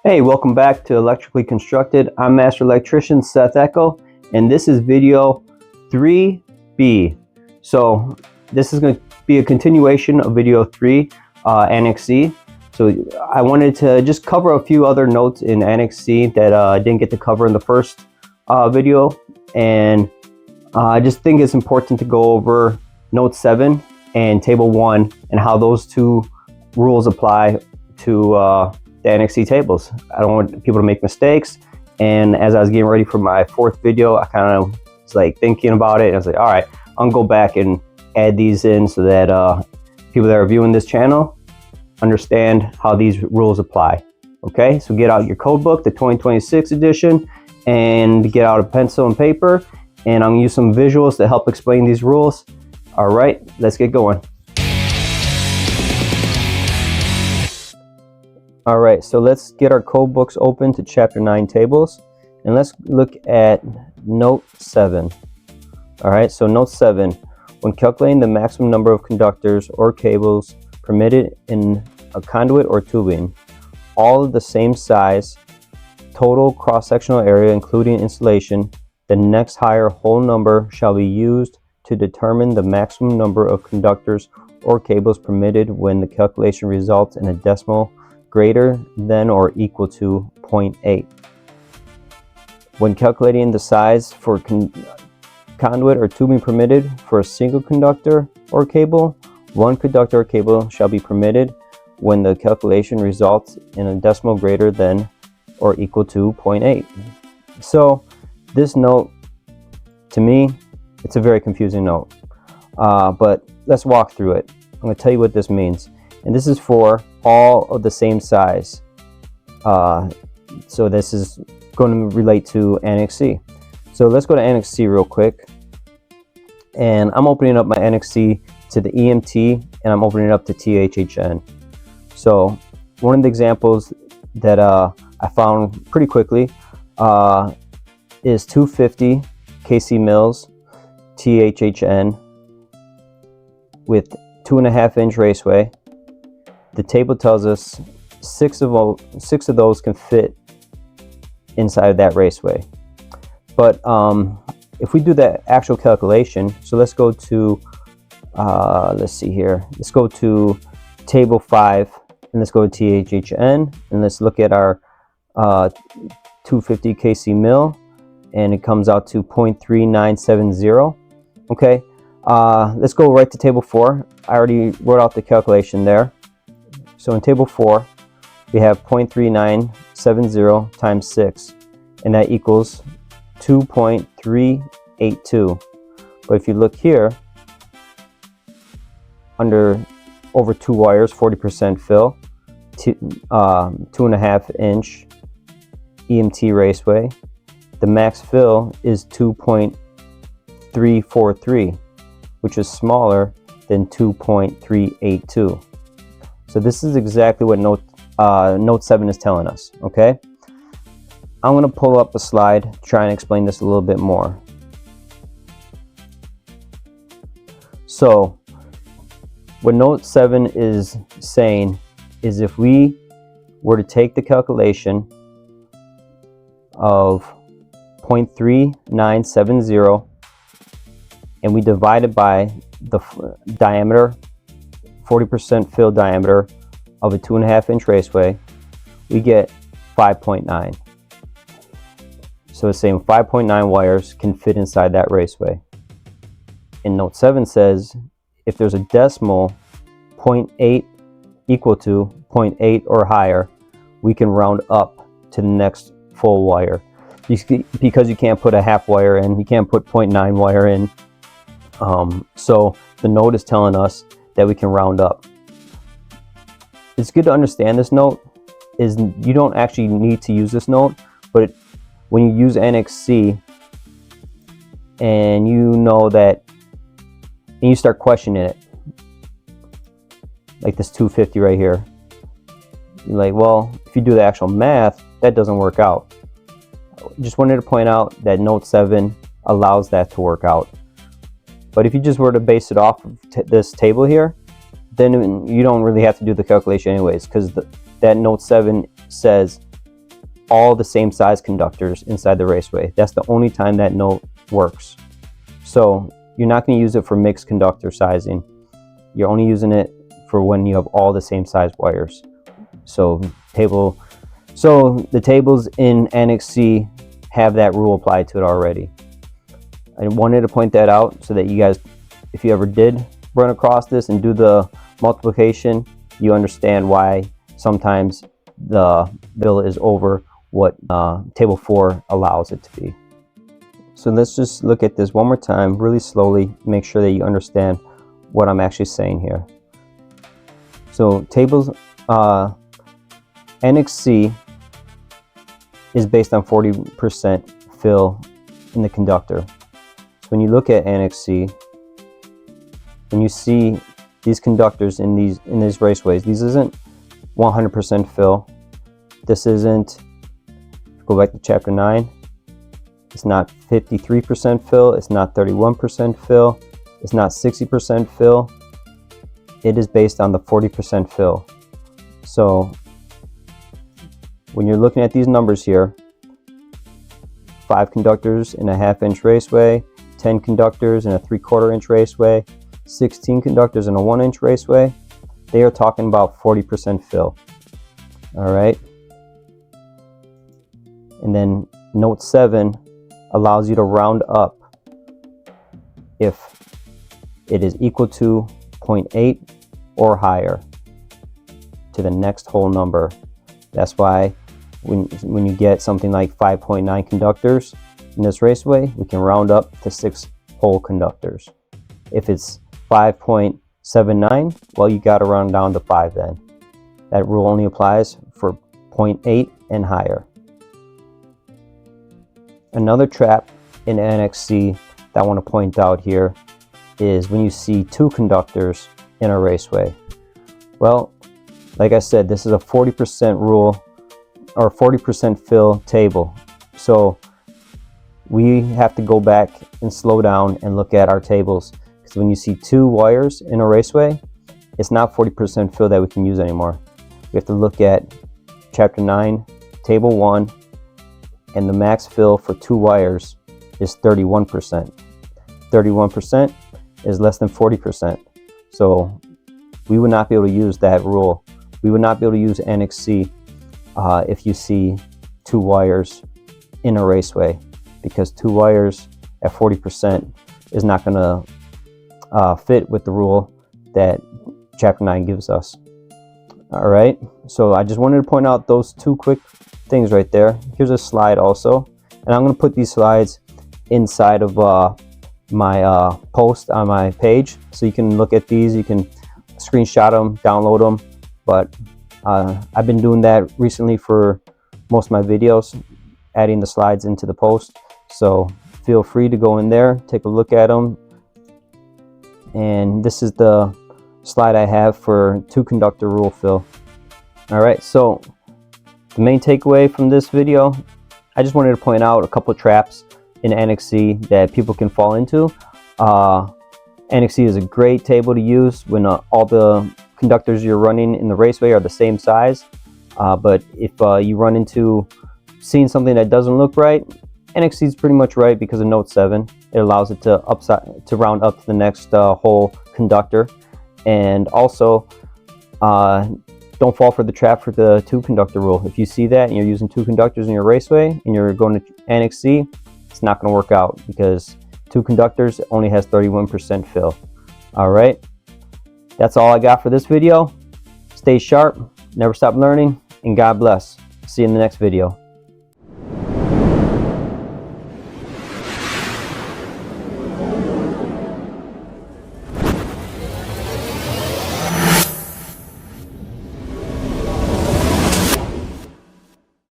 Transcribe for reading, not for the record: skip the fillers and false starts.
Hey, welcome back to Electrically Constructed. I'm Master Electrician Seth Echo, and this is video 3B. So this is going to be a continuation of video 3, Annex C. So I wanted to just cover a few other notes in Annex C that I didn't get to cover in the first video, and I just think it's important to go over Note 7 and Table 1 and how those two rules apply to the Annex C tables. I don't want people to make mistakes, and as I was getting ready for my fourth video, I kind of was like thinking about it, and I was like, all right, I'm gonna go back and add these in so that people that are viewing this channel understand how these rules apply. Okay, so get out your code book, the 2026 edition, and get out a pencil and paper, and I'm gonna use some visuals to help explain these rules. All right, let's get going. All right, so let's get our code books open to Chapter 9 tables, and let's look at Note 7. All right, so Note 7, when calculating the maximum number of conductors or cables permitted in a conduit or tubing, all of the same size, total cross-sectional area including insulation, the next higher whole number shall be used to determine the maximum number of conductors or cables permitted when the calculation results in a decimal greater than or equal to 0.8. When calculating the size for conduit or tubing permitted for a single conductor or cable, one conductor or cable shall be permitted when the calculation results in a decimal greater than or equal to 0.8. So this note, to me, it's a very confusing note, but let's walk through it. I'm going to tell you what this means, and this is for all of the same size. So this is going to relate to Annex C. So let's go to Annex C real quick, and I'm opening up my Annex C to the EMT, and I'm opening it up to THHN. So one of the examples that I found pretty quickly is 250 kc mills THHN with 2.5-inch raceway. The table tells us six of those can fit inside of that raceway. But if we do that actual calculation, so let's go to, let's see here. Let's go to Table 5, and let's go to THHN, and let's look at our 250 kc mill, and it comes out to 0.3970. Okay, let's go right to Table 4. I already wrote out the calculation there. So in Table 4, we have 0.3970 times 6, and that equals 2.382. But if you look here, under over 2 wires, 40% fill, 2.5-inch EMT raceway, the max fill is 2.343, which is smaller than 2.382. So this is exactly what Note 7 is telling us, okay? I'm going to pull up a slide to try and explain this a little bit more. So what Note 7 is saying is if we were to take the calculation of 0.3970 and we divide it by the diameter, 40% fill diameter of a 2.5-inch raceway, we get 5.9. So it's saying 5.9 wires can fit inside that raceway. And Note 7 says if there's a decimal 0.8 equal to 0.8 or higher, we can round up to the next full wire. Because you can't put a half wire in, you can't put 0.9 wire in. So the note is telling us that we can round up. It's good to understand this note is you don't actually need to use this note, but when you use Annex C and you know that, and you start questioning it, like this 250 right here, you're like, well, if you do the actual math, that doesn't work out. Just wanted to point out that Note 7 allows that to work out. But if you just were to base it off of this table here, then you don't really have to do the calculation anyways, because that Note 7 says all the same size conductors inside the raceway. That's the only time that note works. So you're not going to use it for mixed conductor sizing. You're only using it for when you have all the same size wires. So the tables in Annex C have that rule applied to it already. I wanted to point that out so that you guys, if you ever did run across this and do the multiplication, you understand why sometimes the bill is over what table 4 allows it to be. So let's just look at this one more time really slowly, make sure that you understand what I'm actually saying here. So tables Annex C is based on 40% fill in the conductor. So when you look at Annex C, when you see these conductors in these raceways, these isn't 100% fill. This isn't, go back to chapter 9, it's not 53% fill, it's not 31% fill, it's not 60% fill. It is based on the 40% fill. So when you're looking at these numbers here, 5 conductors in a 1/2 inch raceway, 10 conductors in a 3/4 inch raceway, 16 conductors in a 1 inch raceway, they are talking about 40% fill. All right. And then note 7 allows you to round up if it is equal to 0.8 or higher to the next whole number. That's why when you get something like 5.9 conductors in this raceway, we can round up to 6 whole conductors. If it's 5.79, well, you got to round down to 5 then. That rule only applies for 0.8 and higher. Another trap in Annex C that I want to point out here is when you see 2 conductors in a raceway. Well, like I said, this is a 40% rule or 40% fill table. So we have to go back and slow down and look at our tables, because when you see 2 wires in a raceway, it's not 40% fill that we can use anymore. We have to look at chapter 9, table 1, and the max fill for 2 wires is 31%. 31% is less than 40%. So we would not be able to use that rule. We would not be able to use Annex C if you see 2 wires in a raceway, because 2 wires at 40% is not going to fit with the rule that chapter 9 gives us. All right, so I just wanted to point out those 2 quick things right there. Here's a slide also, and I'm going to put these slides inside of my post on my page, so you can look at these. You can screenshot them, download them, but I've been doing that recently for most of my videos, adding the slides into the post. So feel free to go in there, take a look at them. And this is the slide I have for 2 conductor rule fill. All right, so the main takeaway from this video, I just wanted to point out a couple of traps in Annex C that people can fall into. Annex C is a great table to use when all the conductors you're running in the raceway are the same size. But if you run into seeing something that doesn't look right, Annex C is pretty much right because of note 7. It allows it to round up to the next whole conductor. And also, don't fall for the trap for the 2 conductor rule. If you see that and you're using 2 conductors in your raceway and you're going to Annex C, it's not going to work out because 2 conductors only has 31% fill. All right, that's all I got for this video. Stay sharp, never stop learning, and God bless. See you in the next video.